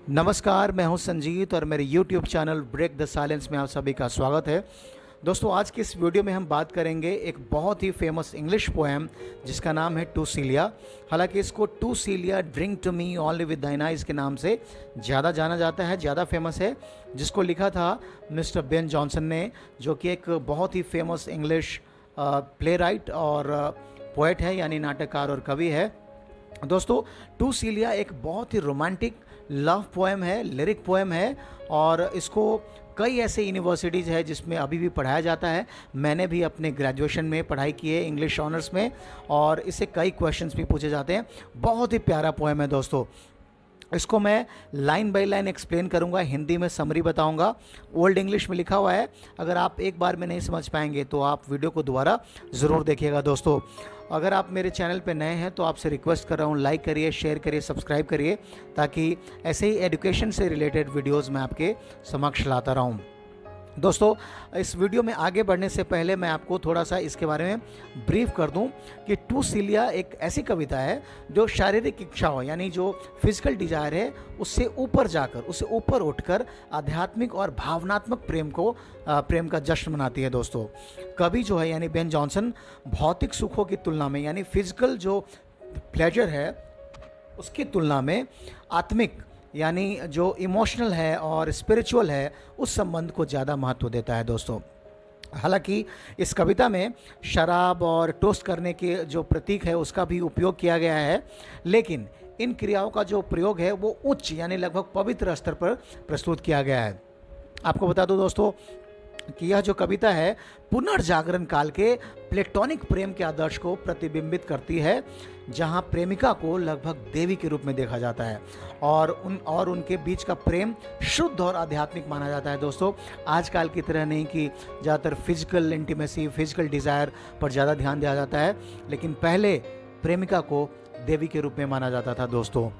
नमस्कार, मैं हूं संजीत और मेरे YouTube channel Break the Silence में आप सभी का स्वागत है। दोस्तों, आज की इस वीडियो में हम बात करेंगे एक बहुत ही फेमस इंग्लिश पोएम जिसका नाम है टू सीलिया। हालांकि इसको to Celia drink to me only with thine eyes के नाम से ज़्यादा जाना जाता है, ज़्यादा फेमस है, जिसको लिखा था मिस्टर बेन जॉनसन ने, जो कि एक बहुत ही फेमस इंग्लिश प्ले राइट और पोएट है, यानी नाटककार और कवि है। दोस्तों, टू सीलिया एक बहुत ही रोमांटिक लव पोएम है, लिरिक पोएम है और इसको कई ऐसे यूनिवर्सिटीज़ है जिसमें अभी भी पढ़ाया जाता है। मैंने भी अपने ग्रेजुएशन में पढ़ाई की है इंग्लिश ऑनर्स में, और इससे कई क्वेश्चंस भी पूछे जाते हैं। बहुत ही प्यारा पोएम है दोस्तों। इसको मैं लाइन बाय लाइन एक्सप्लेन करूंगा, हिंदी में समरी बताऊंगा। ओल्ड इंग्लिश में लिखा हुआ है, अगर आप एक बार में नहीं समझ पाएंगे तो आप वीडियो को दोबारा ज़रूर देखिएगा। दोस्तों, अगर आप मेरे चैनल पे नए हैं तो आपसे रिक्वेस्ट कर रहा हूँ, लाइक करिए, शेयर करिए, सब्सक्राइब करिए, ताकि ऐसे ही एजुकेशन से रिलेटेड वीडियोज़ मैं आपके समक्ष लाता रहूँ। दोस्तों, इस वीडियो में आगे बढ़ने से पहले मैं आपको थोड़ा सा इसके बारे में ब्रीफ कर दूं कि टू सीलिया एक ऐसी कविता है जो शारीरिक इच्छाओं, यानी जो फिजिकल डिजायर है, उससे ऊपर जाकर, उससे ऊपर उठकर आध्यात्मिक और भावनात्मक प्रेम का जश्न मनाती है। दोस्तों, कवि जो है यानी बेन जॉनसन भौतिक सुखों की तुलना में, यानी फिजिकल जो प्लेजर है उसकी तुलना में आत्मिक, यानी जो इमोशनल है और स्पिरिचुअल है, उस संबंध को ज़्यादा महत्व देता है। दोस्तों, हालांकि इस कविता में शराब और टोस्ट करने के जो प्रतीक है उसका भी उपयोग किया गया है, लेकिन इन क्रियाओं का जो प्रयोग है वो उच्च, यानी लगभग पवित्र स्तर पर प्रस्तुत किया गया है। आपको बता दूं दोस्तों कि यह जो कविता है पुनर्जागरण काल के प्लेटोनिक प्रेम के आदर्श को प्रतिबिंबित करती है, जहां प्रेमिका को लगभग देवी के रूप में देखा जाता है और उनके बीच का प्रेम शुद्ध और आध्यात्मिक माना जाता है। दोस्तों, आजकल की तरह नहीं कि ज़्यादातर फिजिकल इंटीमेसी, फिजिकल डिज़ायर पर ज़्यादा ध्यान दिया जाता है, लेकिन पहले प्रेमिका को देवी के रूप में माना जाता था। दोस्तों,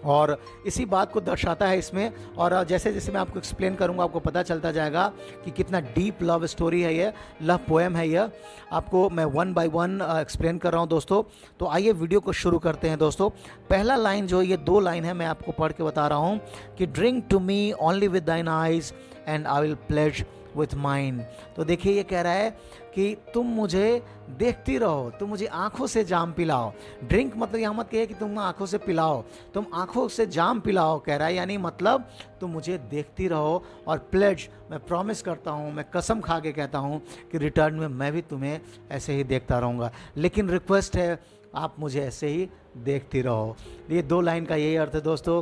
और इसी बात को दर्शाता है इसमें, और जैसे जैसे मैं आपको एक्सप्लेन करूंगा आपको पता चलता जाएगा कि कितना डीप लव स्टोरी है, ये लव पोएम है। यह आपको मैं वन बाय वन एक्सप्लेन कर रहा हूं। दोस्तों, तो आइए वीडियो को शुरू करते हैं। दोस्तों, पहला लाइन जो, ये दो लाइन है, मैं आपको पढ़ के बता रहा हूँ कि drink to me only with thine eyes and I will pledge with mine. तो देखिए, ये कह रहा है कि तुम मुझे देखती रहो, तुम मुझे आंखों से जाम पिलाओ। ड्रिंक मतलब यहाँ मत कहिए कि तुम आंखों से पिलाओ, तुम आंखों से जाम पिलाओ कह रहा है, यानी मतलब तुम मुझे देखती रहो। और प्लेज, मैं प्रॉमिस करता हूँ, मैं कसम खा के कहता हूँ कि रिटर्न में मैं भी तुम्हें ऐसे ही देखता रहूँगा, लेकिन रिक्वेस्ट है आप मुझे ऐसे ही देखती रहो। ये दो लाइन का यही अर्थ है। दोस्तों,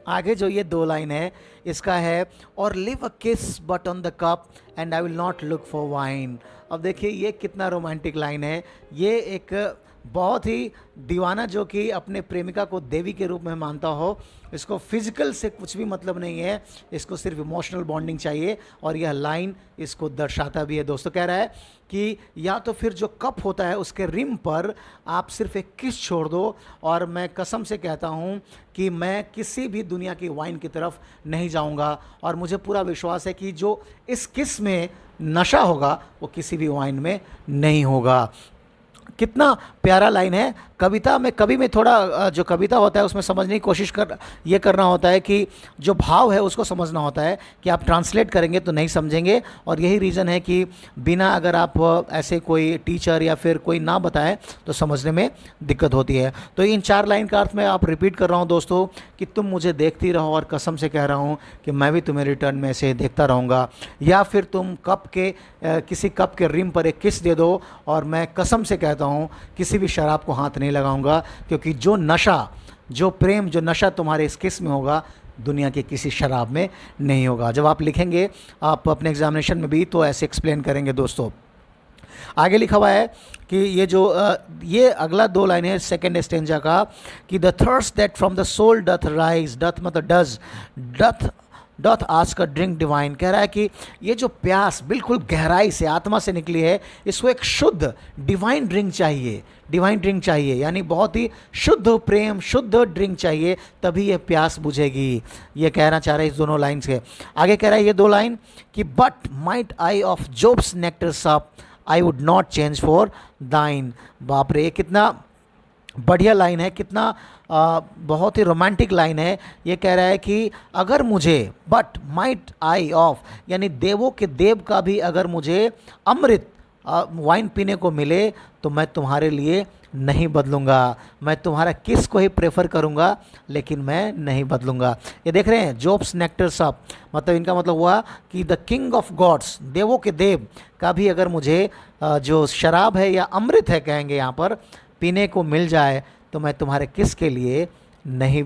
आगे जो ये दो लाइन है इसका है, और लिव अ किस but on the cup and I will not look for wine. अब देखिए ये कितना रोमांटिक लाइन है। ये एक बहुत ही दीवाना जो कि अपने प्रेमिका को देवी के रूप में मानता हो, इसको फिजिकल से कुछ भी मतलब नहीं है, इसको सिर्फ इमोशनल बॉन्डिंग चाहिए, और यह लाइन इसको दर्शाता भी है। दोस्तों, कह रहा है कि या तो फिर जो कप होता है उसके रिम पर आप सिर्फ एक किस छोड़ दो, और मैं कसम से कहता हूँ कि मैं किसी भी दुनिया की वाइन की तरफ नहीं जाऊँगा, और मुझे पूरा विश्वास है कि जो इस किस में नशा होगा वो किसी भी वाइन में नहीं होगा। कितना प्यारा लाइन है। कविता में, कवि में थोड़ा जो कविता होता है उसमें समझने की कोशिश ये करना होता है कि जो भाव है उसको समझना होता है, कि आप ट्रांसलेट करेंगे तो नहीं समझेंगे, और यही रीज़न है कि बिना अगर आप ऐसे कोई टीचर या फिर कोई ना बताए तो समझने में दिक्कत होती है। तो इन चार लाइन का अर्थ मैं आप रिपीट कर रहा हूँ दोस्तों, कि तुम मुझे देखती रहो, और कसम से कह रहा हूँ कि मैं भी तुम्हें रिटर्न में से देखता रहूँगा, या फिर तुम किसी कप के रिम पर एक किस दे दो, और मैं कसम से कहता हूँ किसी भी शराब को हाथ नहीं लगाऊंगा, क्योंकि जो नशा, जो प्रेम, जो नशा तुम्हारे इस किस में होगा दुनिया के किसी शराब में नहीं होगा। जब आप लिखेंगे आप अपने एग्जामिनेशन में भी तो ऐसे एक्सप्लेन करेंगे। दोस्तों, आगे लिखा हुआ है कि ये अगला दो लाइन है सेकेंड स्टेंजा का, कि the thirst that from the soul doth rise, doth मतलब does, doth ask a drink divine. कह रहा है कि ये जो प्यास बिल्कुल गहराई से, आत्मा से निकली है, इसको एक शुद्ध डिवाइन ड्रिंक चाहिए, डिवाइन ड्रिंक चाहिए, यानी बहुत ही शुद्ध प्रेम, शुद्ध ड्रिंक चाहिए, तभी ये प्यास बुझेगी। ये कहना चाह रहे हैं इस दोनों लाइन से। आगे कह रहा है ये दो लाइन कि बट माइट आई ऑफ जोब्स nectar sup I would not change for thine. बाप रे, कितना बढ़िया लाइन है, कितना बहुत ही रोमांटिक लाइन है। ये कह रहा है कि अगर मुझे, बट माइट आई ऑफ, यानी देवों के देव का भी अगर मुझे अमृत वाइन पीने को मिले तो मैं तुम्हारे लिए नहीं बदलूंगा। मैं तुम्हारा किस को ही प्रेफर करूंगा, लेकिन मैं नहीं बदलूंगा। ये देख रहे हैं, जोब्स नेक्टर सप, मतलब इनका मतलब हुआ कि द किंग ऑफ गॉड्स, देवों के देव का भी अगर मुझे जो शराब है या अमृत है कहेंगे यहाँ पर, पीने को मिल जाए तो मैं तुम्हारे किस के लिए नहीं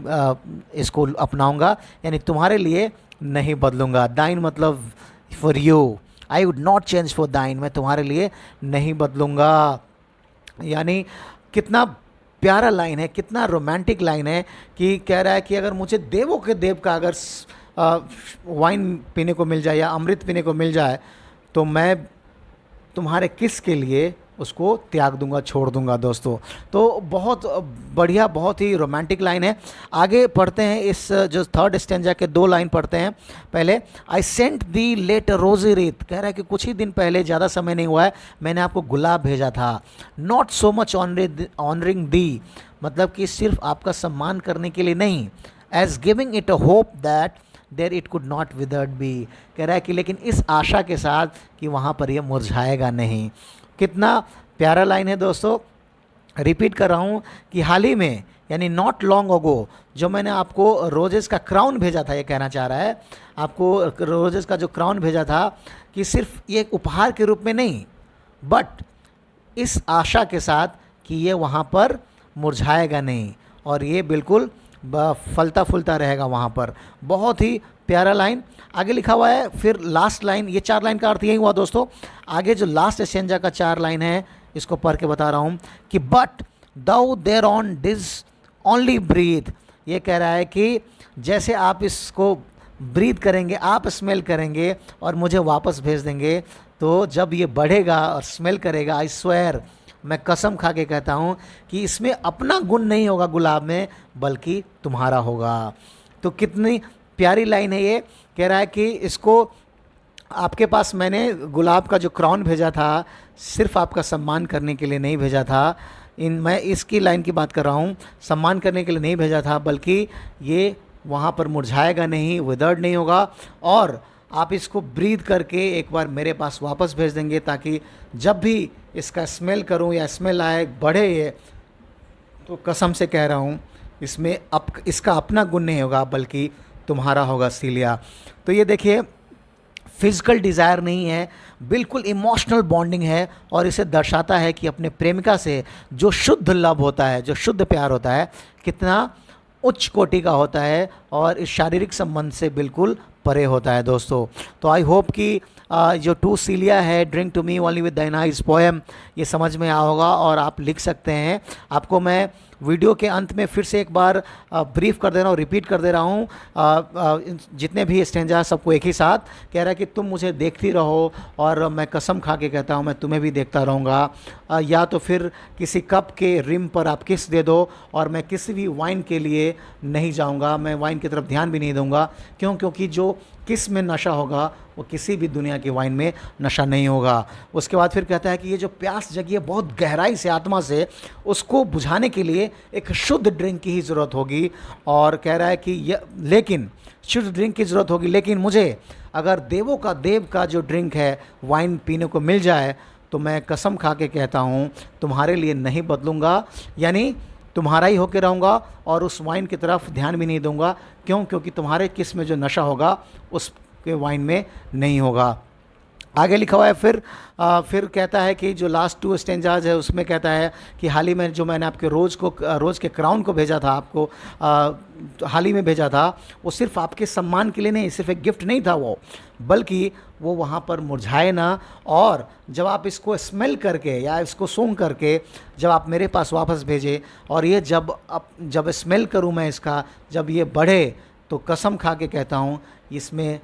इसको अपनाऊंगा, यानी तुम्हारे लिए नहीं बदलूंगा। दाइन मतलब for you, I would not change for दाइन, मैं तुम्हारे लिए नहीं बदलूंगा। यानी कितना प्यारा लाइन है, कितना रोमांटिक लाइन है कि कह रहा है कि अगर मुझे देवों के देव का अगर वाइन पीने को मिल जाए या अमृत पीने को मिल जाए तो मैं तुम्हारे किस के लिए उसको त्याग दूंगा, छोड़ दूंगा दोस्तों। तो बहुत बढ़िया, बहुत ही रोमांटिक लाइन है। आगे पढ़ते हैं, इस जो थर्ड स्टेंजा के 2 लाइन पढ़ते हैं। पहले, आई सेंट दी लेट रोजी रीत, कह रहा है कि कुछ ही दिन पहले, ज़्यादा समय नहीं हुआ है, मैंने आपको गुलाब भेजा था। Not so much honouring thee, मतलब कि सिर्फ आपका सम्मान करने के लिए नहीं, as giving it a hope that there it could not withered be, कह रहा है कि लेकिन इस आशा के साथ कि वहाँ पर यह मुरझाएगा नहीं। कितना प्यारा लाइन है दोस्तों। रिपीट कर रहा हूँ कि हाल ही में, यानी नॉट लॉन्ग अगो, जो मैंने आपको रोजेस का क्राउन भेजा था, ये कहना चाह रहा है, आपको रोजेस का जो क्राउन भेजा था, कि सिर्फ ये एक उपहार के रूप में नहीं, बट इस आशा के साथ कि ये वहाँ पर मुरझाएगा नहीं और ये बिल्कुल फलता फूलता रहेगा वहाँ पर। बहुत ही प्यारा लाइन। आगे लिखा हुआ है फिर लास्ट लाइन, ये 4 लाइन का अर्थ यही हुआ दोस्तों। आगे जो लास्ट स्टेंजा का 4 लाइन है, इसको पढ़ के बता रहा हूँ कि but thou thereon didst only breathe, ये कह रहा है कि जैसे आप इसको ब्रीथ करेंगे, आप स्मेल करेंगे और मुझे वापस भेज देंगे, तो जब ये बढ़ेगा और स्मेल करेगा, आई स्वेयर, मैं कसम खा के कहता हूँ कि इसमें अपना गुण नहीं होगा गुलाब में, बल्कि तुम्हारा होगा। तो कितनी प्यारी लाइन है ये। कह रहा है कि इसको आपके पास मैंने गुलाब का जो क्राउन भेजा था, सिर्फ आपका सम्मान करने के लिए नहीं भेजा था। मैं इसकी लाइन की बात कर रहा हूँ, सम्मान करने के लिए नहीं भेजा था, बल्कि ये वहाँ पर मुरझाएगा नहीं, विदर्ड नहीं होगा, और आप इसको ब्रीथ करके एक बार मेरे पास वापस भेज देंगे, ताकि जब भी इसका स्मेल करूं या स्मेल आए, बढ़े ये, तो कसम से कह रहा हूं इसमें इसका अपना गुण नहीं होगा, बल्कि तुम्हारा होगा सीलिया। तो ये देखिए, फिजिकल डिज़ायर नहीं है, बिल्कुल इमोशनल बॉन्डिंग है, और इसे दर्शाता है कि अपने प्रेमिका से जो शुद्ध लव होता है, जो शुद्ध प्यार होता है, कितना उच्च कोटि का होता है और इस शारीरिक संबंध से बिल्कुल परे होता है दोस्तों। तो आई होप कि जो टू सीलिया है, drink to me only with thine eyes poem, ये समझ में आया होगा और आप लिख सकते हैं। आपको मैं वीडियो के अंत में फिर से एक बार ब्रीफ कर दे रहा हूँ, रिपीट कर दे रहा हूँ। जितने भी स्टेंजा सबको एक ही साथ कह रहा है कि तुम मुझे देखती रहो और मैं कसम खा के कहता हूँ मैं तुम्हें भी देखता रहूँगा। या तो फिर किसी कप के रिम पर आप किस दे दो और मैं किसी भी वाइन के लिए नहीं जाऊँगा, मैं वाइन की तरफ ध्यान भी नहीं दूँगा। क्योंकि जो किस में नशा होगा वो किसी भी दुनिया की वाइन में नशा नहीं होगा। उसके बाद फिर कहता है कि ये जो प्यास जगी है बहुत गहराई से आत्मा से, उसको बुझाने के लिए एक शुद्ध ड्रिंक की ही ज़रूरत होगी। और कह रहा है कि लेकिन शुद्ध ड्रिंक की ज़रूरत होगी, लेकिन मुझे अगर देवों का देव का जो ड्रिंक है वाइन पीने को मिल जाए तो मैं कसम खा के कहता हूँ तुम्हारे लिए नहीं बदलूँगा, यानी तुम्हारा ही होकर रहूँगा और उस वाइन की तरफ ध्यान भी नहीं दूंगा। क्योंकि तुम्हारे किस में जो नशा होगा उसके वाइन में नहीं होगा। आगे लिखा हुआ है फिर कहता है कि जो लास्ट 2 स्टेंजाज है उसमें कहता है कि हाल ही में जो मैंने आपके रोज़ के क्राउन को भेजा था, आपको हाल ही में भेजा था, वो सिर्फ आपके सम्मान के लिए नहीं, सिर्फ एक गिफ्ट नहीं था वो, बल्कि वो वहाँ पर मुरझाए ना। और जब आप इसको स्मेल करके या इसको सूंघ करके जब आप मेरे पास वापस भेजे और ये जब स्मेल करूँ मैं इसका, जब ये बढ़े, तो कसम खा के कहता हूँ इसमें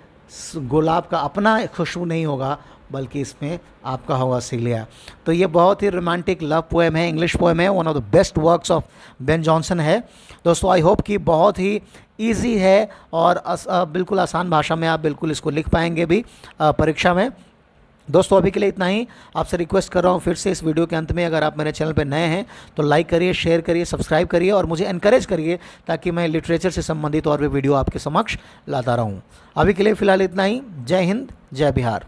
गुलाब का अपना खुशबू नहीं होगा, बल्कि इसमें आपका होगा सीलिया। तो ये बहुत ही रोमांटिक लव पोएम है, इंग्लिश पोएम है, one of the best works of Ben Jonson है दोस्तों। आई होप कि बहुत ही इजी है और बिल्कुल आसान भाषा में आप बिल्कुल इसको लिख पाएंगे भी परीक्षा में। दोस्तों अभी के लिए इतना ही। आपसे रिक्वेस्ट कर रहा हूँ फिर से इस वीडियो के अंत में, अगर आप मेरे चैनल पर नए हैं तो लाइक करिए, शेयर करिए, सब्सक्राइब करिए और मुझे एनकरेज करिए ताकि मैं लिटरेचर से संबंधित और भी वीडियो आपके समक्ष लाता रहूँ। अभी के लिए फ़िलहाल इतना ही। जय हिंद, जय बिहार।